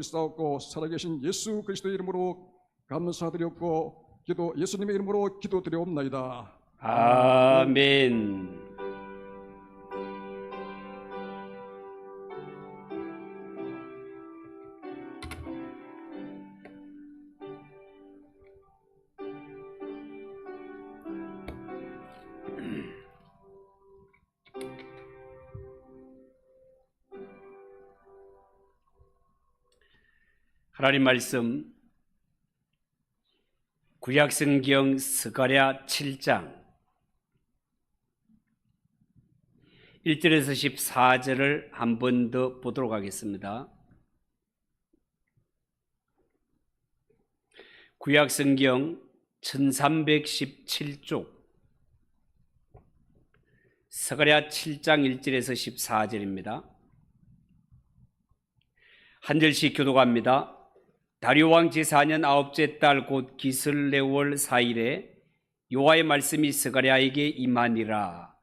싸웠고 살아계신 예수 그리스도의 이름으로 감사드렸고 기도 예수님의 이름으로 기도드려옵나이다. 아멘. 하나님 말씀 구약성경 스가랴 7장 1절에서 14절을 한 번 더 보도록 하겠습니다. 구약성경 1317쪽 스가랴 7장 1절에서 14절입니다. 한 절씩 교독합니다. 다리오 왕 제4년 아홉째 달 곧 기슬레월 4일에 여호와의 말씀이 스가랴에게 임하니라.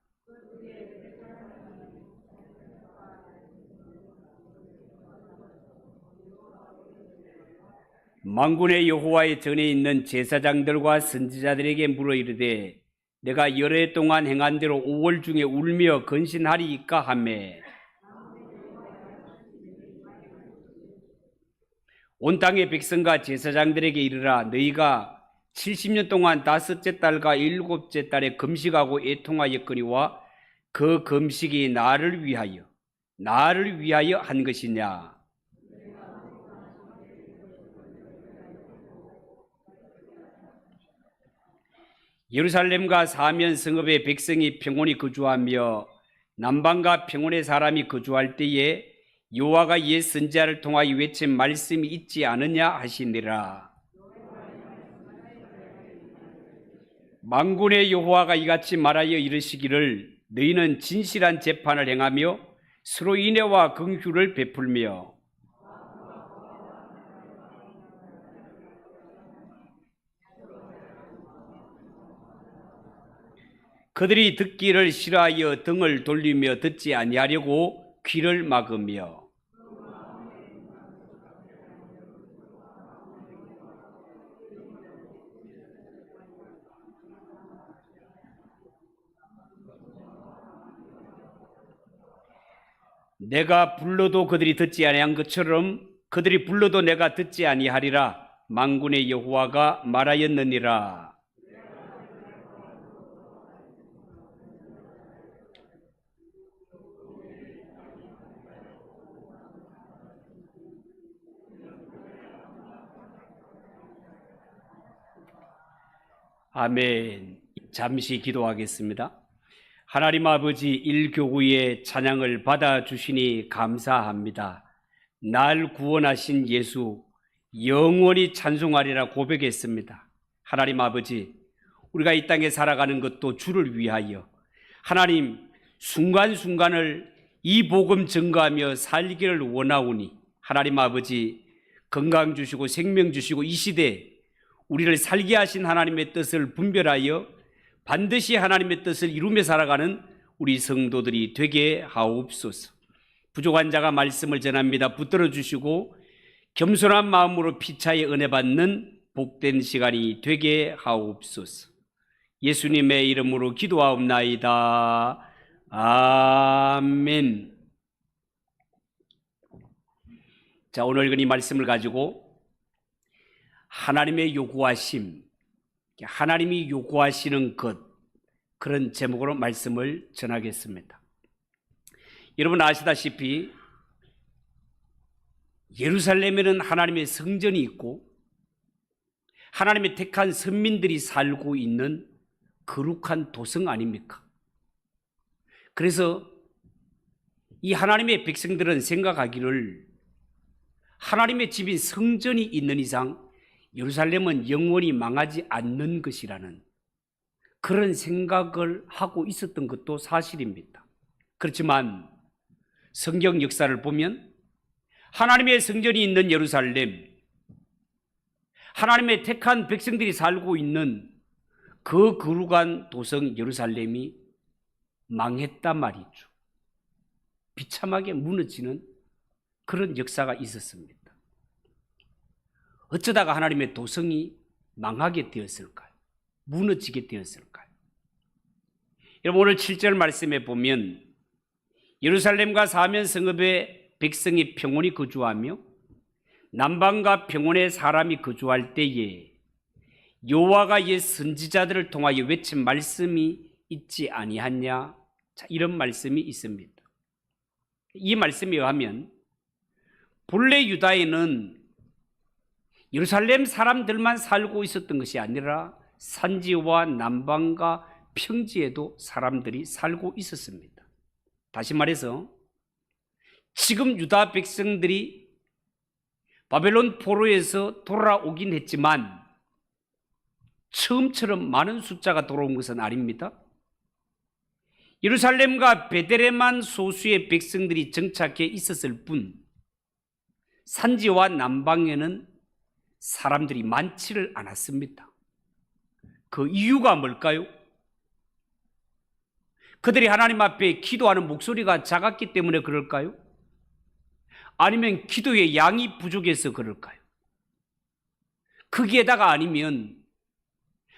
만군의 여호와의 전에 있는 제사장들과 선지자들에게 물어 이르되 내가 여러 해 동안 행한 대로 5월 중에 울며 근신하리이까 하매 온 땅의 백성과 제사장들에게 이르라. 너희가 70년 동안 다섯째 달과 일곱째 달에 금식하고 애통하였거니와 그 금식이 나를 위하여 한 것이냐. 예루살렘과 사면 성읍에 백성이 평온히 거주하며 남방과 평온의 사람이 거주할 때에 여호와가 옛 선지자를 통하여 외친 말씀이 있지 않느냐 하시니라. 만군의 여호와가 이같이 말하여 이르시기를 너희는 진실한 재판을 행하며 서로 인애와 긍휼을 베풀며 그들이 듣기를 싫어하여 등을 돌리며 듣지 아니하려고 귀를 막으며 내가 불러도 그들이 듣지 아니한 것처럼 그들이 불러도 내가 듣지 아니하리라. 만군의 여호와가 말하였느니라. 아멘. 잠시 기도하겠습니다. 하나님 아버지, 일교구의 찬양을 받아주시니 감사합니다. 날 구원하신 예수 영원히 찬송하리라 고백했습니다. 하나님 아버지, 우리가 이 땅에 살아가는 것도 주를 위하여 하나님 순간순간을 이 복음 증거하며 살기를 원하오니 하나님 아버지 건강 주시고 생명 주시고 이 시대에 우리를 살게 하신 하나님의 뜻을 분별하여 반드시 하나님의 뜻을 이루며 살아가는 우리 성도들이 되게 하옵소서. 부족한 자가 말씀을 전합니다. 붙들어 주시고 겸손한 마음으로 피차에 은혜 받는 복된 시간이 되게 하옵소서. 예수님의 이름으로 기도하옵나이다. 아멘. 자, 오늘 이 말씀을 가지고 하나님의 요구하심, 하나님이 요구하시는 것, 그런 제목으로 말씀을 전하겠습니다. 여러분 아시다시피 예루살렘에는 하나님의 성전이 있고 하나님의 택한 선민들이 살고 있는 거룩한 도성 아닙니까? 그래서 이 하나님의 백성들은 생각하기를 하나님의 집인 성전이 있는 이상 예루살렘은 영원히 망하지 않는 것이라는 그런 생각을 하고 있었던 것도 사실입니다. 그렇지만 성경 역사를 보면 하나님의 성전이 있는 예루살렘, 하나님의 택한 백성들이 살고 있는 그 거룩한 도성 예루살렘이 망했단 말이죠. 비참하게 무너지는 그런 역사가 있었습니다. 어쩌다가 하나님의 도성이 망하게 되었을까요? 무너지게 되었을까요? 여러분, 오늘 7절 말씀에 보면 예루살렘과 사면 성읍에 백성이 평온히 거주하며 남방과 평온에 사람이 거주할 때에 여호와가 옛 선지자들을 통하여 외친 말씀이 있지 아니하냐? 자, 이런 말씀이 있습니다. 이 말씀에 의하면 본래 유다에는 예루살렘 사람들만 살고 있었던 것이 아니라 산지와 남방과 평지에도 사람들이 살고 있었습니다. 다시 말해서 지금 유다 백성들이 바벨론 포로에서 돌아오긴 했지만 처음처럼 많은 숫자가 돌아온 것은 아닙니다. 예루살렘과 베들레헴만 소수의 백성들이 정착해 있었을 뿐 산지와 남방에는 사람들이 많지를 않았습니다. 그 이유가 뭘까요? 그들이 하나님 앞에 기도하는 목소리가 작았기 때문에 그럴까요? 아니면 기도의 양이 부족해서 그럴까요? 거기에다가 아니면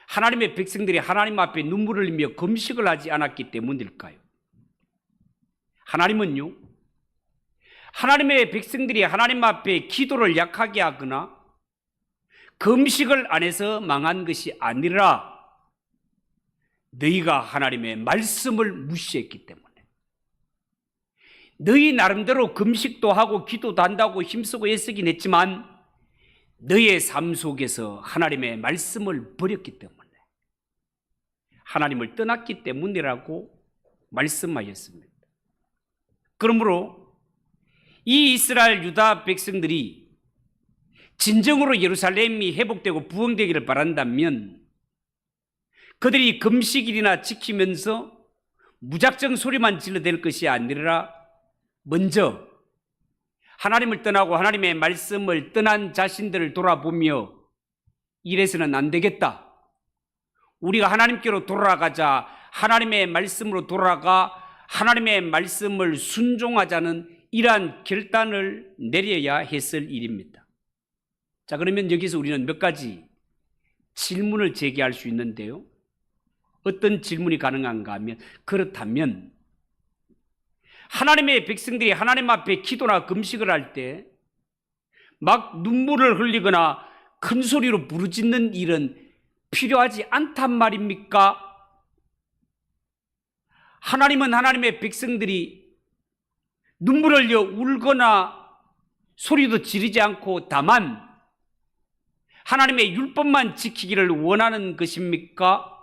하나님의 백성들이 하나님 앞에 눈물을 흘리며 금식을 하지 않았기 때문일까요? 하나님은요, 하나님의 백성들이 하나님 앞에 기도를 약하게 하거나 금식을 안 해서 망한 것이 아니라 너희가 하나님의 말씀을 무시했기 때문에, 너희 나름대로 금식도 하고 기도도 한다고 힘쓰고 애쓰긴 했지만 너희의 삶 속에서 하나님의 말씀을 버렸기 때문에, 하나님을 떠났기 때문이라고 말씀하셨습니다. 그러므로 이 이스라엘 유다 백성들이 진정으로 예루살렘이 회복되고 부흥되기를 바란다면 그들이 금식일이나 지키면서 무작정 소리만 질러댈 것이 아니라 먼저 하나님을 떠나고 하나님의 말씀을 떠난 자신들을 돌아보며 이래서는 안 되겠다, 우리가 하나님께로 돌아가자, 하나님의 말씀으로 돌아가 하나님의 말씀을 순종하자는 이러한 결단을 내려야 했을 일입니다. 자, 그러면 여기서 우리는 몇 가지 질문을 제기할 수 있는데요. 어떤 질문이 가능한가 하면, 그렇다면 하나님의 백성들이 하나님 앞에 기도나 금식을 할 때 막 눈물을 흘리거나 큰 소리로 부르짖는 일은 필요하지 않단 말입니까? 하나님은 하나님의 백성들이 눈물을 흘려 울거나 소리도 지르지 않고 다만 하나님의 율법만 지키기를 원하는 것입니까?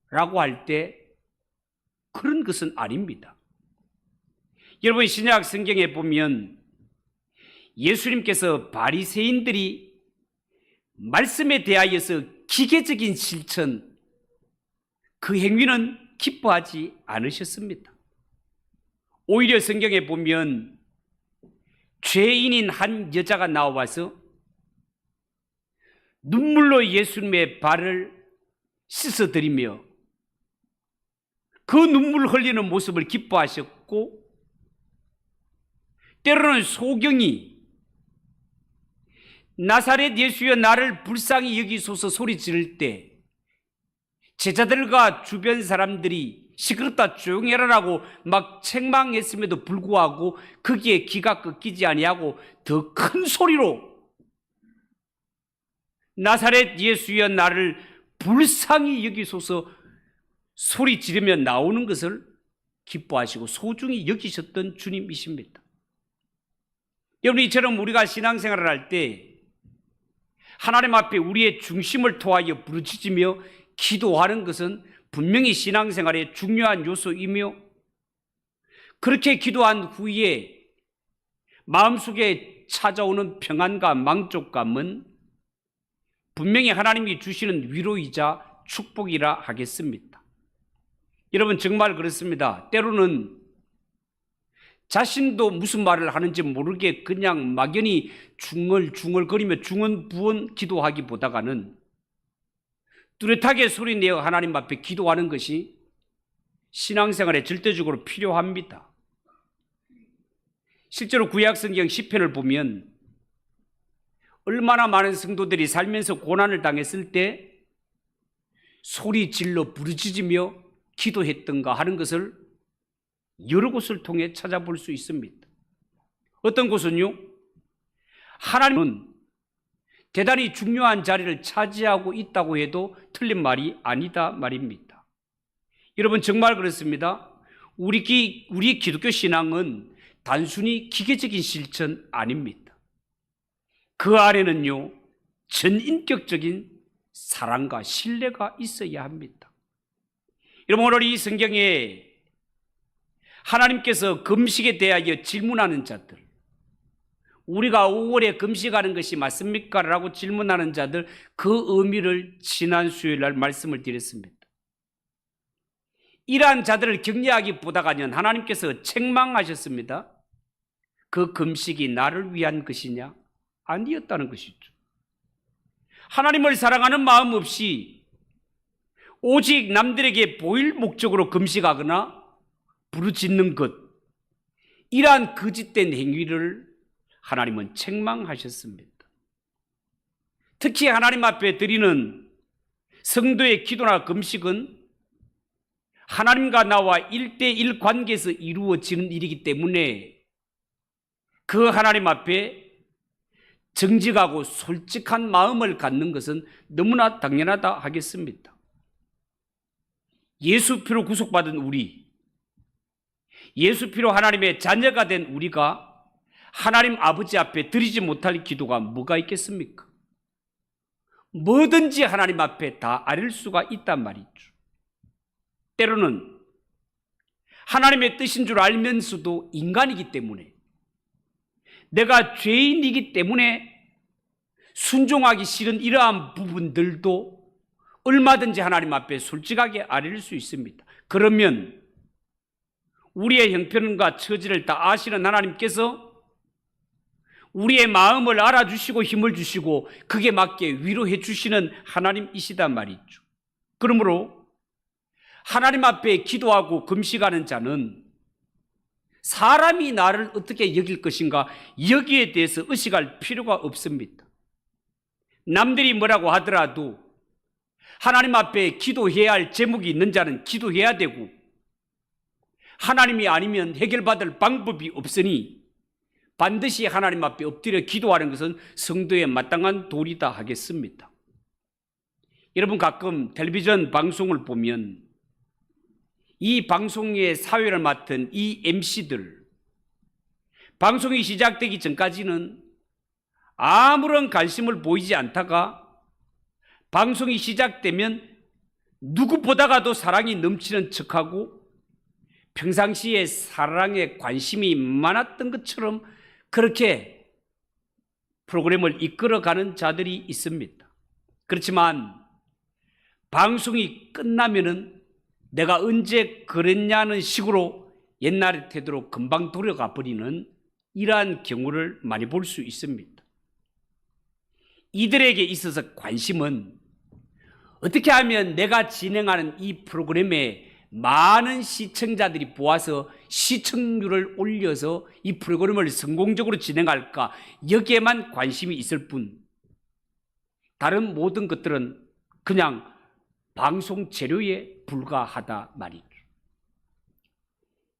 라고 할 때 그런 것은 아닙니다. 여러분, 신약 성경에 보면 예수님께서 바리새인들이 말씀에 대하여서 기계적인 실천, 그 행위는 기뻐하지 않으셨습니다. 오히려 성경에 보면 죄인인 한 여자가 나와서 눈물로 예수님의 발을 씻어드리며 그 눈물 흘리는 모습을 기뻐하셨고, 때로는 소경이 나사렛 예수여 나를 불쌍히 여기소서 소리 지를 때 제자들과 주변 사람들이 시끄럽다 조용해라라고 막 책망했음에도 불구하고 거기에 귀가 꺾이지 아니하고 더 큰 소리로 나사렛 예수여 나를 불쌍히 여기소서 소리 지르며 나오는 것을 기뻐하시고 소중히 여기셨던 주님이십니다. 여러분, 이처럼 우리가 신앙생활을 할 때 하나님 앞에 우리의 중심을 토하여 부르짖으며 기도하는 것은 분명히 신앙생활의 중요한 요소이며, 그렇게 기도한 후에 마음속에 찾아오는 평안과 만족감은 분명히 하나님이 주시는 위로이자 축복이라 하겠습니다. 여러분, 정말 그렇습니다. 때로는 자신도 무슨 말을 하는지 모르게 그냥 막연히 중얼중얼거리며 중언부언 기도하기보다는 뚜렷하게 소리내어 하나님 앞에 기도하는 것이 신앙생활에 절대적으로 필요합니다. 실제로 구약성경 시편을 보면 얼마나 많은 성도들이 살면서 고난을 당했을 때 소리 질러 부르짖으며 기도했던가 하는 것을 여러 곳을 통해 찾아볼 수 있습니다. 어떤 곳은요, 하나님은 대단히 중요한 자리를 차지하고 있다고 해도 틀린 말이 아니다 말입니다. 여러분, 정말 그렇습니다. 우리 기독교 신앙은 단순히 기계적인 실천 아닙니다. 그 안에는요, 전인격적인 사랑과 신뢰가 있어야 합니다. 여러분, 오늘 이 성경에 하나님께서 금식에 대하여 질문하는 자들, 우리가 5월에 금식하는 것이 맞습니까? 라고 질문하는 자들, 그 의미를 지난 수요일 날 말씀을 드렸습니다. 이러한 자들을 격려하기보다가는 하나님께서 책망하셨습니다. 그 금식이 나를 위한 것이냐? 아니었다는 것이죠. 하나님을 사랑하는 마음 없이 오직 남들에게 보일 목적으로 금식하거나 부르짖는 것, 이러한 거짓된 행위를 하나님은 책망하셨습니다. 특히 하나님 앞에 드리는 성도의 기도나 금식은 하나님과 나와 1대1 관계에서 이루어지는 일이기 때문에 그 하나님 앞에 정직하고 솔직한 마음을 갖는 것은 너무나 당연하다 하겠습니다. 예수 피로 구속받은 우리, 예수 피로 하나님의 자녀가 된 우리가 하나님 아버지 앞에 드리지 못할 기도가 뭐가 있겠습니까? 뭐든지 하나님 앞에 다 아릴 수가 있단 말이죠. 때로는 하나님의 뜻인 줄 알면서도 인간이기 때문에, 내가 죄인이기 때문에 순종하기 싫은 이러한 부분들도 얼마든지 하나님 앞에 솔직하게 아릴 수 있습니다. 그러면 우리의 형편과 처지를 다 아시는 하나님께서 우리의 마음을 알아주시고 힘을 주시고 그게 맞게 위로해 주시는 하나님이시단 말이죠. 그러므로 하나님 앞에 기도하고 금식하는 자는 사람이 나를 어떻게 여길 것인가, 여기에 대해서 의식할 필요가 없습니다. 남들이 뭐라고 하더라도 하나님 앞에 기도해야 할 제목이 있는 자는 기도해야 되고, 하나님이 아니면 해결받을 방법이 없으니 반드시 하나님 앞에 엎드려 기도하는 것은 성도의 마땅한 도리다 하겠습니다. 여러분, 가끔 텔레비전 방송을 보면 이 방송의 사회를 맡은 이 MC들, 방송이 시작되기 전까지는 아무런 관심을 보이지 않다가 방송이 시작되면 누구보다가도 사랑이 넘치는 척하고 평상시에 사랑에 관심이 많았던 것처럼 그렇게 프로그램을 이끌어가는 자들이 있습니다. 그렇지만 방송이 끝나면은 내가 언제 그랬냐는 식으로 옛날의 태도로 금방 돌아가 버리는 이러한 경우를 많이 볼 수 있습니다. 이들에게 있어서 관심은 어떻게 하면 내가 진행하는 이 프로그램에 많은 시청자들이 보아서 시청률을 올려서 이 프로그램을 성공적으로 진행할까, 여기에만 관심이 있을 뿐 다른 모든 것들은 그냥 방송 재료에 불과하다 말이죠.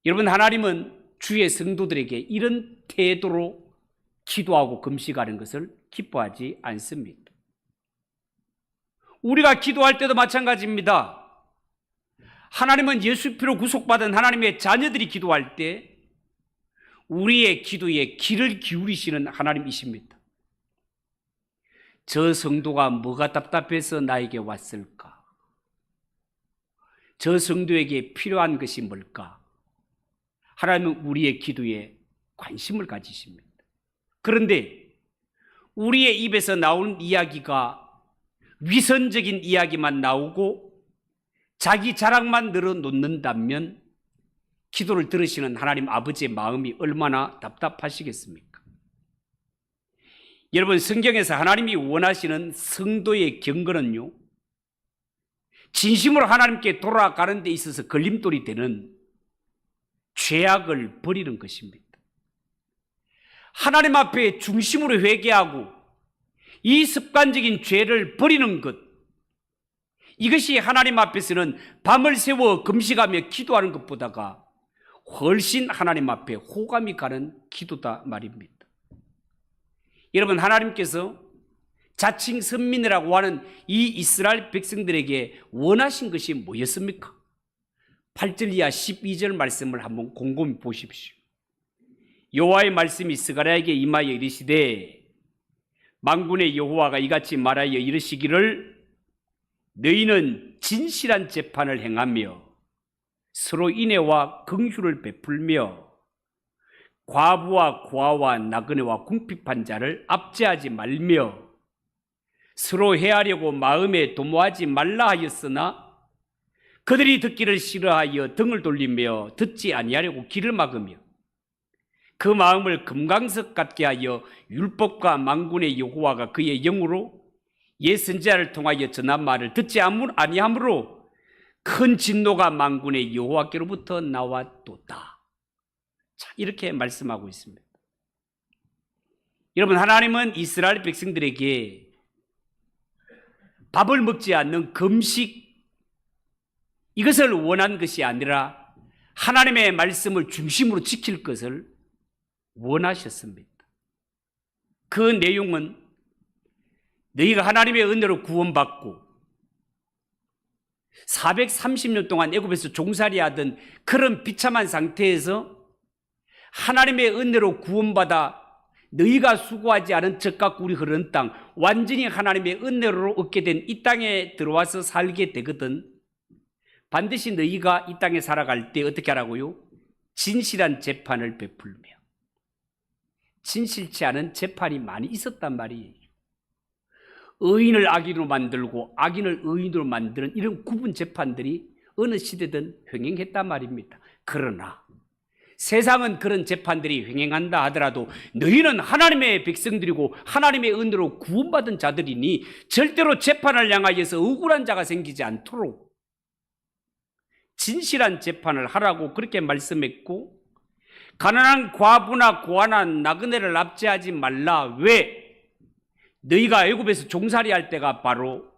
여러분, 하나님은 주의 성도들에게 이런 태도로 기도하고 금식하는 것을 기뻐하지 않습니다. 우리가 기도할 때도 마찬가지입니다. 하나님은 예수 피로 구속받은 하나님의 자녀들이 기도할 때 우리의 기도에 귀를 기울이시는 하나님이십니다. 저 성도가 뭐가 답답해서 나에게 왔을까? 저 성도에게 필요한 것이 뭘까? 하나님은 우리의 기도에 관심을 가지십니다. 그런데 우리의 입에서 나오는 이야기가 위선적인 이야기만 나오고 자기 자랑만 늘어놓는다면 기도를 들으시는 하나님 아버지의 마음이 얼마나 답답하시겠습니까? 여러분, 성경에서 하나님이 원하시는 성도의 경건은요, 진심으로 하나님께 돌아가는 데 있어서 걸림돌이 되는 죄악을 버리는 것입니다. 하나님 앞에 중심으로 회개하고 이 습관적인 죄를 버리는 것, 이것이 하나님 앞에서는 밤을 새워 금식하며 기도하는 것보다가 훨씬 하나님 앞에 호감이 가는 기도다 말입니다. 여러분, 하나님께서 자칭 선민이라고 하는 이 이스라엘 백성들에게 원하신 것이 뭐였습니까? 8절 이하 12절 말씀을 한번 곰곰이 보십시오. 여호와의 말씀이 스가랴에게 임하여 이르시되 만군의 여호와가 이같이 말하여 이르시기를 너희는 진실한 재판을 행하며 서로 인애와 긍휼을 베풀며 과부와 고아와 나그네와 궁핍한 자를 압제하지 말며 서로 해하려고 마음에 도모하지 말라 하였으나 그들이 듣기를 싫어하여 등을 돌리며 듣지 아니하려고 귀를 막으며 그 마음을 금강석 같게 하여 율법과 만군의 여호와가 그의 영으로 옛 선지자를 통하여 전한 말을 듣지 아니하므로 큰 진노가 만군의 여호와께로부터 나왔도다. 자, 이렇게 말씀하고 있습니다. 여러분, 하나님은 이스라엘 백성들에게 밥을 먹지 않는 금식, 이것을 원한 것이 아니라 하나님의 말씀을 중심으로 지킬 것을 원하셨습니다. 그 내용은 너희가 하나님의 은혜로 구원받고 430년 동안 애굽에서 종살이하던 그런 비참한 상태에서 하나님의 은혜로 구원받아 너희가 수고하지 않은 젖과 꿀이 흐르는 땅, 완전히 하나님의 은혜로 얻게 된 이 땅에 들어와서 살게 되거든 반드시 너희가 이 땅에 살아갈 때 어떻게 하라고요? 진실한 재판을 베풀며. 진실치 않은 재판이 많이 있었단 말이에요. 의인을 악인으로 만들고 악인을 의인으로 만드는 이런 구분 재판들이 어느 시대든 횡행했단 말입니다. 그러나 세상은 그런 재판들이 횡행한다 하더라도 너희는 하나님의 백성들이고 하나님의 은혜로 구원받은 자들이니 절대로 재판을 향하여서 억울한 자가 생기지 않도록 진실한 재판을 하라고 그렇게 말씀했고, 가난한 과부나 고아나 나그네를 압제하지 말라. 왜? 너희가 애굽에서 종살이할 때가 바로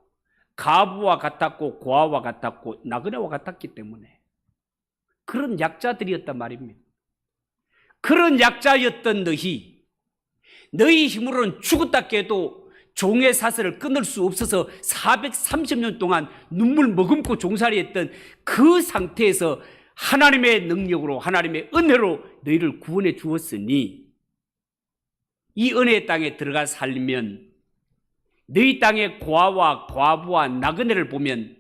과부와 같았고 고아와 같았고 나그네와 같았기 때문에 그런 약자들이었단 말입니다. 그런 약자였던 너희 힘으로는 죽었다 깨도 종의 사슬을 끊을 수 없어서 430년 동안 눈물 머금고 종살이했던 그 상태에서 하나님의 능력으로 하나님의 은혜로 너희를 구원해 주었으니 이 은혜의 땅에 들어가 살면 너희 땅의 고아와 과부와 나그네를 보면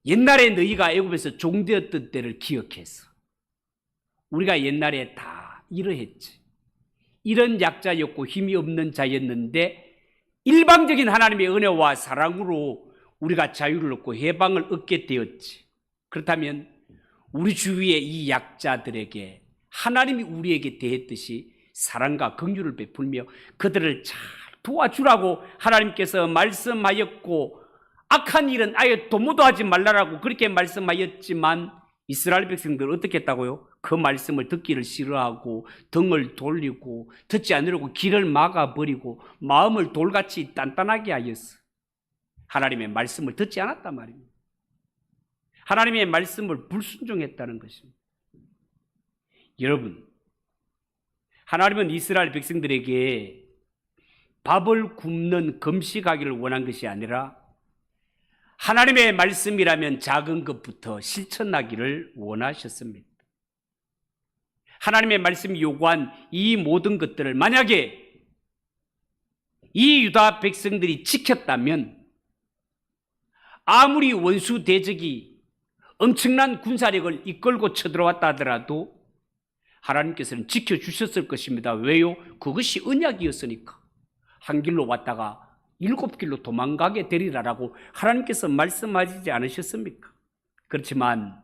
옛날에 너희가 애굽에서 종되었던 때를 기억해서 우리가 옛날에 다 이러했지. 이런 약자였고 힘이 없는 자였는데 일방적인 하나님의 은혜와 사랑으로 우리가 자유를 얻고 해방을 얻게 되었지. 그렇다면 우리 주위의 이 약자들에게 하나님이 우리에게 대했듯이 사랑과 긍휼을 베풀며 그들을 잘 도와주라고 하나님께서 말씀하였고, 악한 일은 아예 도모도 하지 말라라고 그렇게 말씀하였지만 이스라엘 백성들은 어떻게 했다고요? 그 말씀을 듣기를 싫어하고 등을 돌리고 듣지 않으려고 길을 막아버리고 마음을 돌같이 단단하게 하였어. 하나님의 말씀을 듣지 않았단 말입니다. 하나님의 말씀을 불순종했다는 것입니다. 여러분, 하나님은 이스라엘 백성들에게 밥을 굶는 금식하기를 원한 것이 아니라 하나님의 말씀이라면 작은 것부터 실천하기를 원하셨습니다. 하나님의 말씀이 요구한 이 모든 것들을 만약에 이 유다 백성들이 지켰다면 아무리 원수 대적이 엄청난 군사력을 이끌고 쳐들어왔다 하더라도 하나님께서는 지켜주셨을 것입니다. 왜요? 그것이 언약이었으니까. 한 길로 왔다가 7길로 도망가게 되리라라고 하나님께서 말씀하시지 않으셨습니까? 그렇지만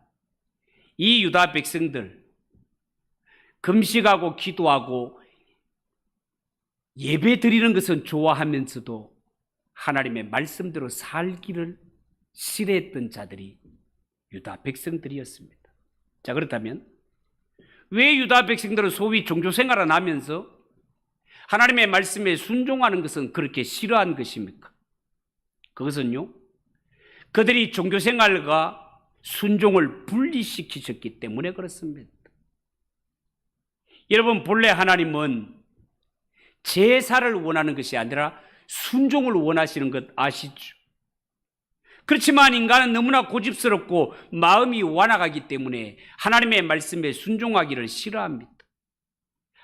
이 유다 백성들 금식하고 기도하고 예배 드리는 것은 좋아하면서도 하나님의 말씀대로 살기를 싫어했던 자들이 유다 백성들이었습니다. 자, 그렇다면 왜 유다 백성들은 소위 종교 생활을 하면서 하나님의 말씀에 순종하는 것은 그렇게 싫어한 것입니까? 그것은요, 그들이 종교생활과 순종을 분리시키셨기 때문에 그렇습니다. 여러분, 본래 하나님은 제사를 원하는 것이 아니라 순종을 원하시는 것 아시죠? 그렇지만 인간은 너무나 고집스럽고 마음이 완악하기 때문에 하나님의 말씀에 순종하기를 싫어합니다.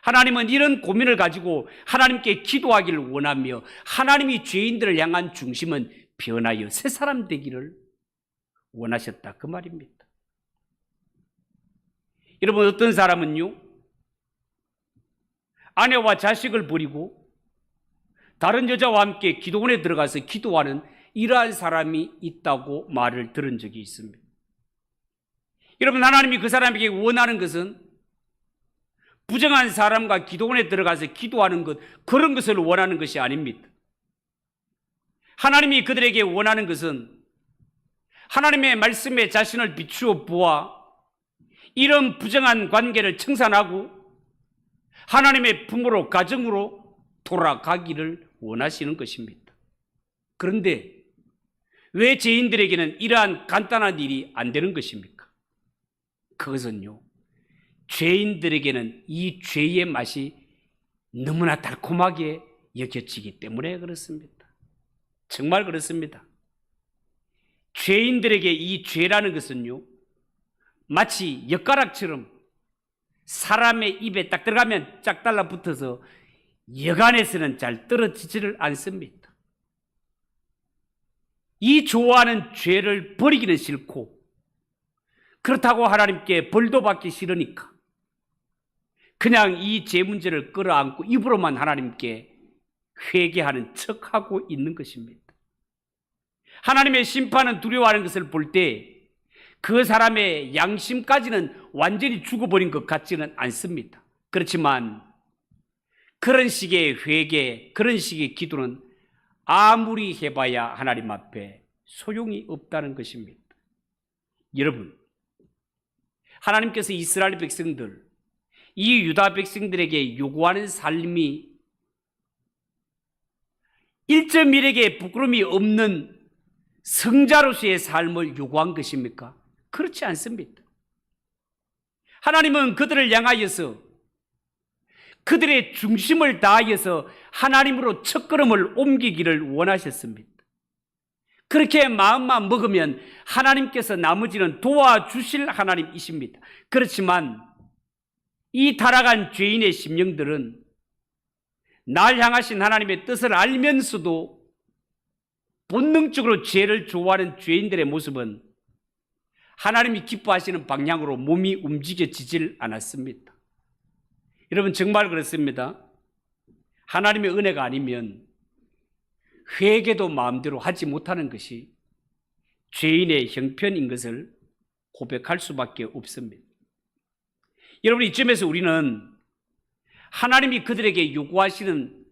하나님은 이런 고민을 가지고 하나님께 기도하기를 원하며 하나님이 죄인들을 향한 중심은 변하여 새 사람 되기를 원하셨다, 그 말입니다. 여러분, 어떤 사람은요, 아내와 자식을 버리고 다른 여자와 함께 기도원에 들어가서 기도하는 이러한 사람이 있다고 말을 들은 적이 있습니다. 여러분, 하나님이 그 사람에게 원하는 것은 부정한 사람과 기도원에 들어가서 기도하는 것, 그런 것을 원하는 것이 아닙니다. 하나님이 그들에게 원하는 것은 하나님의 말씀에 자신을 비추어 보아 이런 부정한 관계를 청산하고 하나님의 품으로, 가정으로 돌아가기를 원하시는 것입니다. 그런데 왜 죄인들에게는 이러한 간단한 일이 안 되는 것입니까? 그것은요, 죄인들에게는 이 죄의 맛이 너무나 달콤하게 여겨지기 때문에 그렇습니다. 정말 그렇습니다. 죄인들에게 이 죄라는 것은요, 마치 엿가락처럼 사람의 입에 딱 들어가면 짝 달라붙어서 여간에서는 잘 떨어지지를 않습니다. 이 좋아하는 죄를 버리기는 싫고, 그렇다고 하나님께 벌도 받기 싫으니까 그냥 이 죄 문제를 끌어안고 입으로만 하나님께 회개하는 척하고 있는 것입니다. 하나님의 심판은 두려워하는 것을 볼 때 그 사람의 양심까지는 완전히 죽어버린 것 같지는 않습니다. 그렇지만 그런 식의 회개, 그런 식의 기도는 아무리 해봐야 하나님 앞에 소용이 없다는 것입니다. 여러분, 하나님께서 이스라엘 백성들, 이 유다 백성들에게 요구하는 삶이 1.1에게 부끄러움이 없는 성자로서의 삶을 요구한 것입니까? 그렇지 않습니다. 하나님은 그들을 향하여서 그들의 중심을 다하여서 하나님으로 첫걸음을 옮기기를 원하셨습니다. 그렇게 마음만 먹으면 하나님께서 나머지는 도와주실 하나님이십니다. 그렇지만 이 타락한 죄인의 심령들은 날 향하신 하나님의 뜻을 알면서도 본능적으로 죄를 좋아하는 죄인들의 모습은 하나님이 기뻐하시는 방향으로 몸이 움직여지질 않았습니다. 여러분, 정말 그렇습니다. 하나님의 은혜가 아니면 회개도 마음대로 하지 못하는 것이 죄인의 형편인 것을 고백할 수밖에 없습니다. 여러분, 이쯤에서 우리는 하나님이 그들에게 요구하시는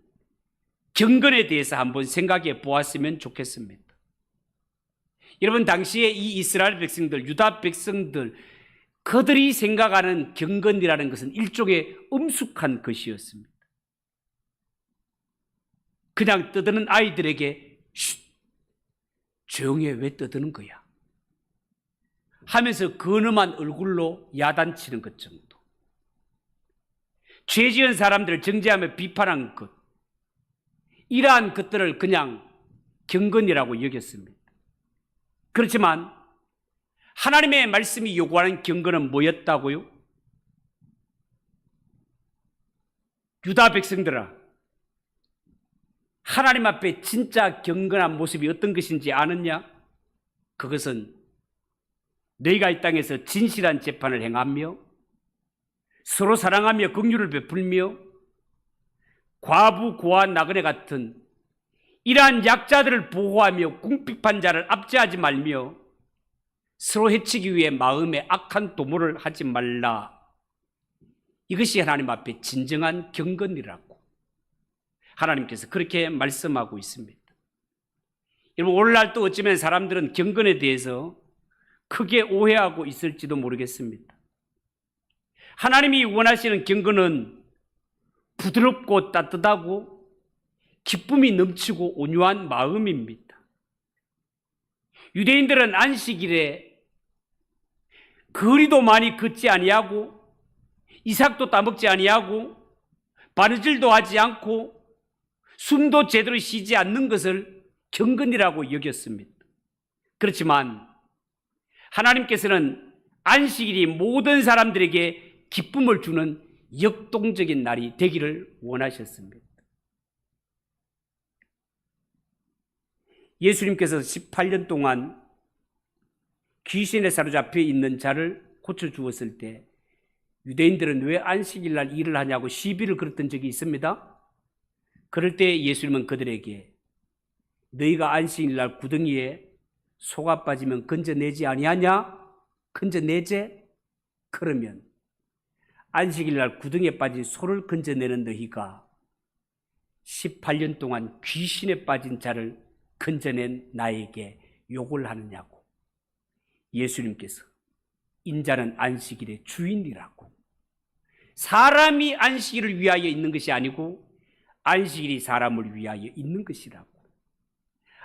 경건에 대해서 한번 생각해 보았으면 좋겠습니다. 여러분, 당시에 이 이스라엘 백성들, 유다 백성들, 그들이 생각하는 경건이라는 것은 일종의 엄숙한 것이었습니다. 그냥 떠드는 아이들에게 쉿, 조용히 해, 왜 떠드는 거야? 하면서 근엄한 얼굴로 야단치는 것 정도. 죄 지은 사람들을 정죄하며 비판한 것, 이러한 것들을 그냥 경건이라고 여겼습니다. 그렇지만 하나님의 말씀이 요구하는 경건은 뭐였다고요? 유다 백성들아, 하나님 앞에 진짜 경건한 모습이 어떤 것인지 아느냐? 그것은 너희가 이 땅에서 진실한 재판을 행하며 서로 사랑하며 긍휼을 베풀며 과부, 고아, 나그네 같은 이러한 약자들을 보호하며 궁핍한 자를 압제하지 말며 서로 해치기 위해 마음에 악한 도모를 하지 말라. 이것이 하나님 앞에 진정한 경건이라고 하나님께서 그렇게 말씀하고 있습니다. 여러분, 오늘날 또 어쩌면 사람들은 경건에 대해서 크게 오해하고 있을지도 모르겠습니다. 하나님이 원하시는 경건은 부드럽고 따뜻하고 기쁨이 넘치고 온유한 마음입니다. 유대인들은 안식일에 거리도 많이 걷지 아니하고 이삭도 따먹지 아니하고 바느질도 하지 않고 숨도 제대로 쉬지 않는 것을 경건이라고 여겼습니다. 그렇지만 하나님께서는 안식일이 모든 사람들에게 기쁨을 주는 역동적인 날이 되기를 원하셨습니다. 예수님께서 18년 동안 귀신에 사로잡혀 있는 자를 고쳐주었을 때 유대인들은 왜 안식일 날 일을 하냐고 시비를 걸었던 적이 있습니다. 그럴 때 예수님은 그들에게 너희가 안식일 날 구덩이에 소가 빠지면 건져내지 아니하냐? 건져내제? 그러면 안식일 날 구덩이에 빠진 소를 건져내는 너희가 18년 동안 귀신에 빠진 자를 건져낸 나에게 욕을 하느냐고. 예수님께서 인자는 안식일의 주인이라고. 사람이 안식일을 위하여 있는 것이 아니고 안식일이 사람을 위하여 있는 것이라고.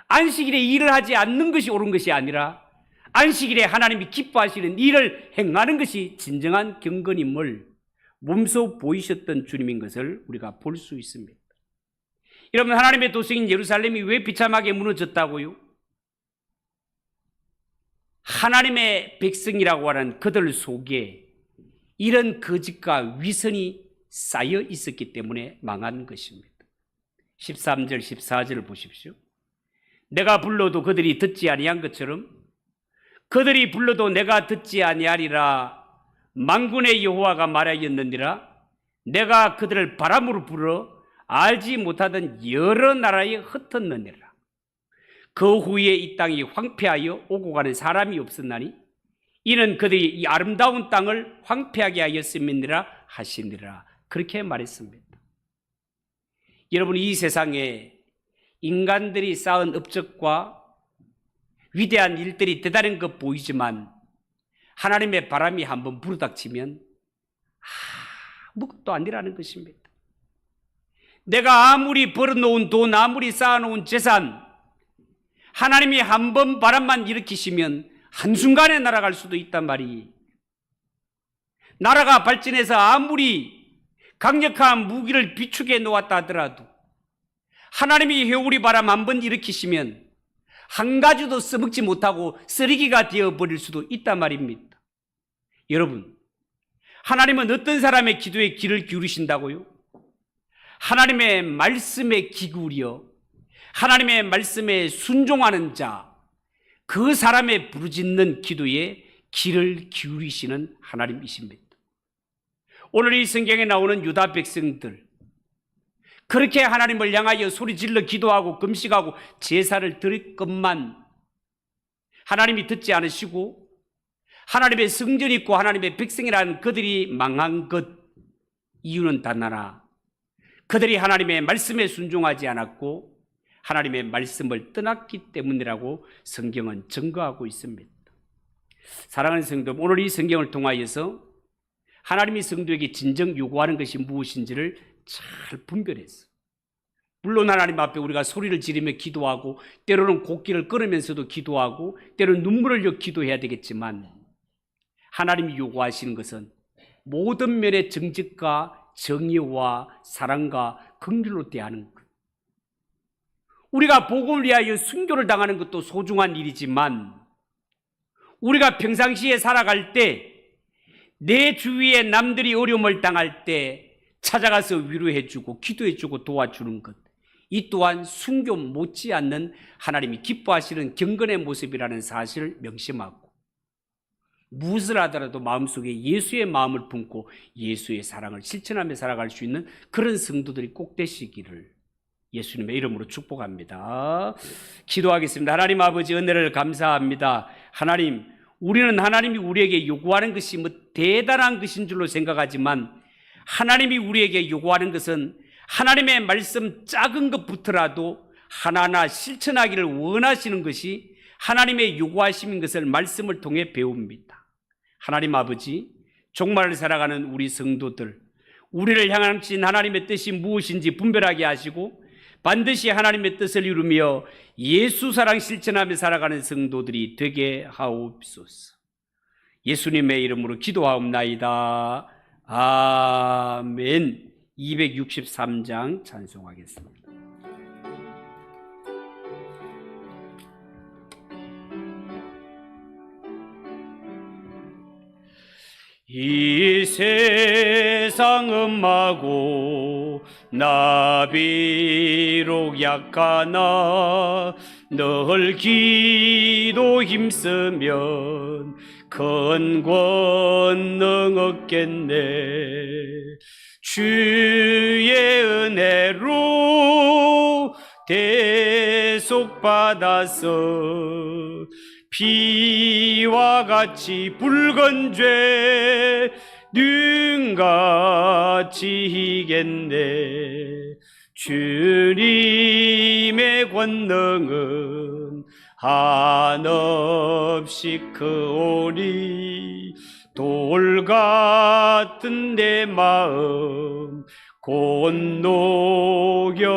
안식일에 일을 하지 않는 것이 옳은 것이 아니라 안식일에 하나님이 기뻐하시는 일을 행하는 것이 진정한 경건임을 몸소 보이셨던 주님인 것을 우리가 볼 수 있습니다. 여러분, 하나님의 도성인 예루살렘이 왜 비참하게 무너졌다고요? 하나님의 백성이라고 하는 그들 속에 이런 거짓과 위선이 쌓여 있었기 때문에 망한 것입니다. 13절 14절을 보십시오. 내가 불러도 그들이 듣지 아니한 것처럼 그들이 불러도 내가 듣지 아니하리라. 만군의 여호와가 말하였느니라. 내가 그들을 바람으로 불어 알지 못하던 여러 나라에 흩었느니라. 그 후에 이 땅이 황폐하여 오고 가는 사람이 없었나니 이는 그들이 이 아름다운 땅을 황폐하게 하였음이니라 하시니라. 그렇게 말했습니다. 여러분, 이 세상에 인간들이 쌓은 업적과 위대한 일들이 대단한 것 보이지만 하나님의 바람이 한번 불어닥치면 아무것도 아니라는 것입니다. 내가 아무리 벌어놓은 돈, 아무리 쌓아놓은 재산, 하나님이 한번 바람만 일으키시면 한순간에 날아갈 수도 있단 말이에요. 나라가 발전해서 아무리 강력한 무기를 비축해 놓았다 하더라도 하나님이 회오리 바람 한번 일으키시면 한 가지도 써먹지 못하고 쓰레기가 되어버릴 수도 있단 말입니다. 여러분, 하나님은 어떤 사람의 기도에 귀를 기울이신다고요? 하나님의 말씀에 귀 기울여 하나님의 말씀에 순종하는 자, 그 사람의 부르짖는 기도에 귀를 기울이시는 하나님이십니다. 오늘 이 성경에 나오는 유다 백성들, 그렇게 하나님을 향하여 소리질러 기도하고 금식하고 제사를 드릴 것만 하나님이 듣지 않으시고 하나님의 성전이 있고 하나님의 백성이라는 그들이 망한 것, 이유는 단 하나, 그들이 하나님의 말씀에 순종하지 않았고 하나님의 말씀을 떠났기 때문이라고 성경은 증거하고 있습니다. 사랑하는 성도, 오늘 이 성경을 통하여서 하나님이 성도에게 진정 요구하는 것이 무엇인지를 잘 분별했어. 물론 하나님 앞에 우리가 소리를 지르며 기도하고 때로는 곡기를 끊으면서도 기도하고 때로는 눈물을 흘려 기도해야 되겠지만 하나님이 요구하시는 것은 모든 면의 정직과 정의와 사랑과 긍휼로 대하는 것. 우리가 복음을 위하여 순교를 당하는 것도 소중한 일이지만 우리가 평상시에 살아갈 때 내 주위에 남들이 어려움을 당할 때 찾아가서 위로해주고 기도해주고 도와주는 것, 이 또한 순교 못지않는 하나님이 기뻐하시는 경건의 모습이라는 사실을 명심하고 무엇을 하더라도 마음속에 예수의 마음을 품고 예수의 사랑을 실천하며 살아갈 수 있는 그런 성도들이 꼭 되시기를 예수님의 이름으로 축복합니다. 기도하겠습니다. 하나님 아버지, 은혜를 감사합니다. 하나님, 우리는 하나님이 우리에게 요구하는 것이 뭐 대단한 것인 줄로 생각하지만 하나님이 우리에게 요구하는 것은 하나님의 말씀 작은 것부터라도 하나하나 실천하기를 원하시는 것이 하나님의 요구하심인 것을 말씀을 통해 배웁니다. 하나님 아버지, 종말을 살아가는 우리 성도들, 우리를 향하신 하나님의 뜻이 무엇인지 분별하게 하시고 반드시 하나님의 뜻을 이루며 예수 사랑 실천하며 살아가는 성도들이 되게 하옵소서. 예수님의 이름으로 기도하옵나이다. 아멘. 263장 찬송하겠습니다. 이 세상 음하고 나 비록 약하나 늘 기도 힘쓰면 큰 권능 얻겠네. 주의 은혜로 대속받아서 피와 같이 붉은 죄 눈같이 이겠네. 주님의 권능은 한없이 크오니 돌 같은 내 마음 곧 녹여